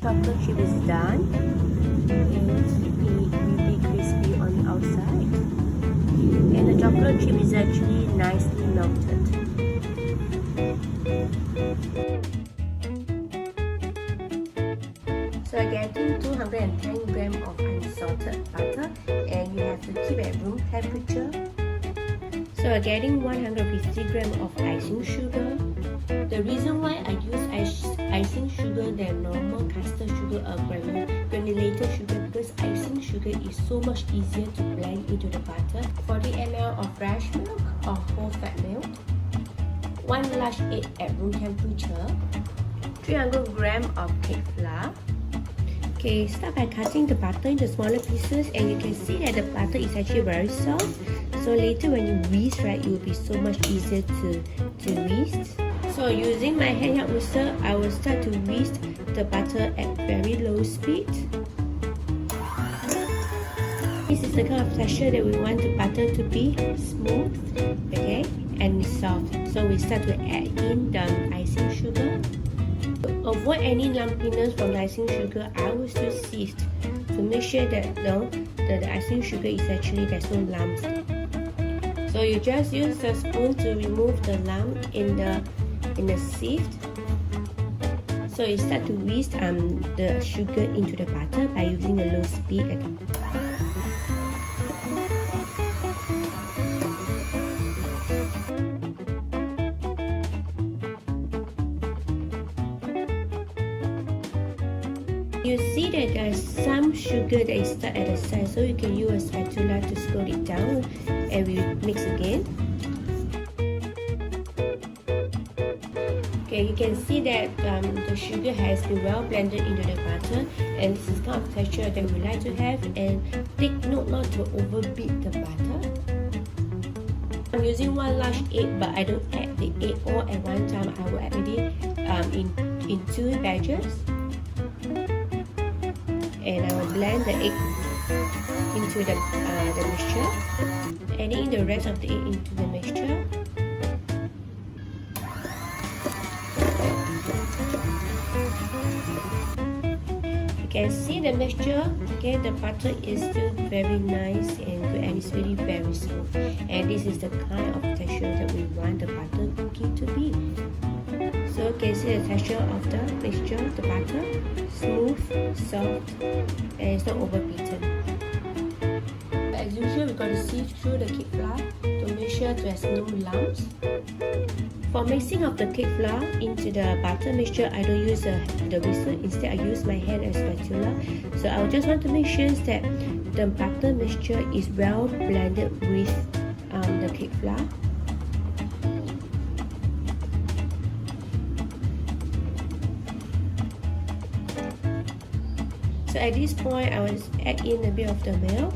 chocolate chip is done. It's really crispy on the outside. And the chocolate chip is actually nicely melted. So I'm getting 210 grams of unsalted butter, and you have to keep at room temperature. So I'm getting 150 grams of icing sugar. The reason why I use icing sugar than normal caster sugar or granulated sugar, because icing sugar is so much easier to blend into the butter. 40 ml of fresh milk or whole fat milk, 1 large egg at room temperature, 300 grams of cake flour. Okay, start by cutting the butter into smaller pieces, and you can see that the butter is actually very soft. So later when you whisk, right, it will be so much easier to whisk. So using my handheld whisker, I will start to whisk the butter at very low speed. This is the kind of texture that we want the butter to be smooth, okay, and soft. So we start to add in the icing sugar. To avoid any lumpiness from the icing sugar, I will still sift to make sure that the icing sugar is actually there's no lumps. So you just use a spoon to remove the lump in the sift. So you start to whisk the sugar into the butter by using a low speed again. You see that there's some sugar that is stuck at the side, so you can use a spatula to scoop it down, and we mix again. Okay, you can see that the sugar has been well blended into the butter, and this is the kind of texture that we like to have. And take note not to overbeat the butter. I'm using 1 large egg, but I don't add the egg all at one time. I will add maybe in 2 batches. And I will blend the egg into the mixture, adding the rest of the egg into the mixture. You can see the mixture, okay, the butter is still very nice and good, and it's really very smooth. And this is the kind of texture that we want the butter cookie to be. So you can see the texture of the mixture, the butter, smooth, soft, and it's not overbeaten. As usual, we're going to sift through the cake flour to make sure there's no lumps. For mixing of the cake flour into the butter mixture, I don't use the whisker. Instead, I use my hand as spatula. So I just want to make sure that the butter mixture is well blended with the cake flour. So at this point, I will add in a bit of the milk,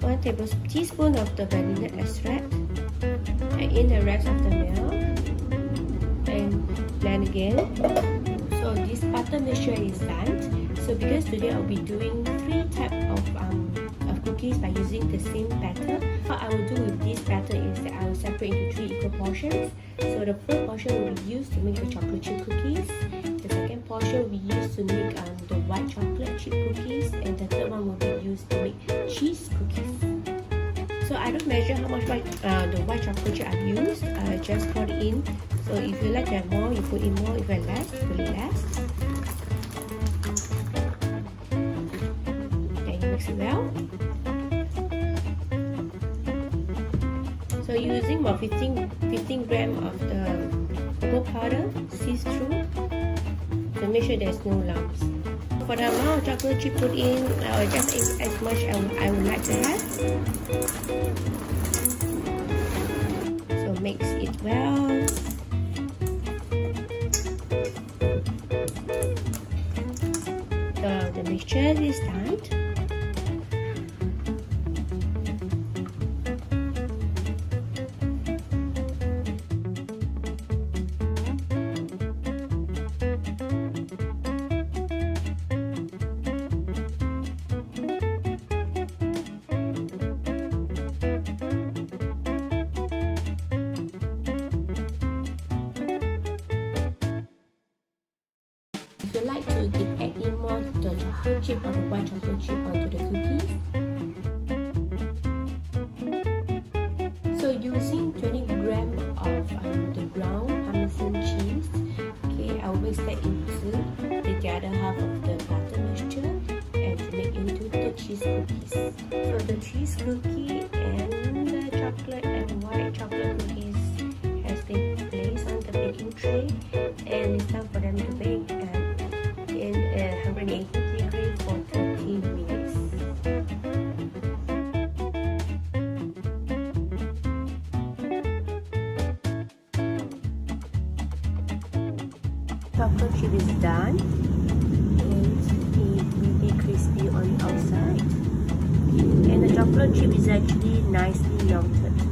1 tablespoon of the vanilla extract, add in the rest of the milk, and blend again. So this butter mixture is done. So because today I'll be doing 3 types of cookies by using the same batter, what I will do with this batter is that I will separate into 3 equal portions. So the first portion will be used to make the chocolate chip cookies. The second portion will be used to make the white chocolate chip cookies, and the third one will be used to make cheese cookies. So I don't measure how much the white chocolate chip I've used. I just pour it in. So if you like to have more, you put in more. If you like less, you put in less. Then you mix it well. So using about 15 grams of the cocoa powder, sift through to make sure there's no lumps. For the amount of chocolate chip put in, I will just add as much I would like to have. So mix it well. The mixture is done. if you like to add in more the chocolate chip or the white chocolate chip onto the cookies. So using 20 grams of the ground Parmesan cheese, okay, I'll mix that into the other half of the butter mixture and to make into the cheese cookies. So the cheese cookie and the chocolate and white chocolate cookies has been placed on the baking tray, and it's time for them to bake in 180 degrees for 30 minutes. Chocolate chip is done, and it will be crispy on the outside, and the chocolate chip is actually nicely melted.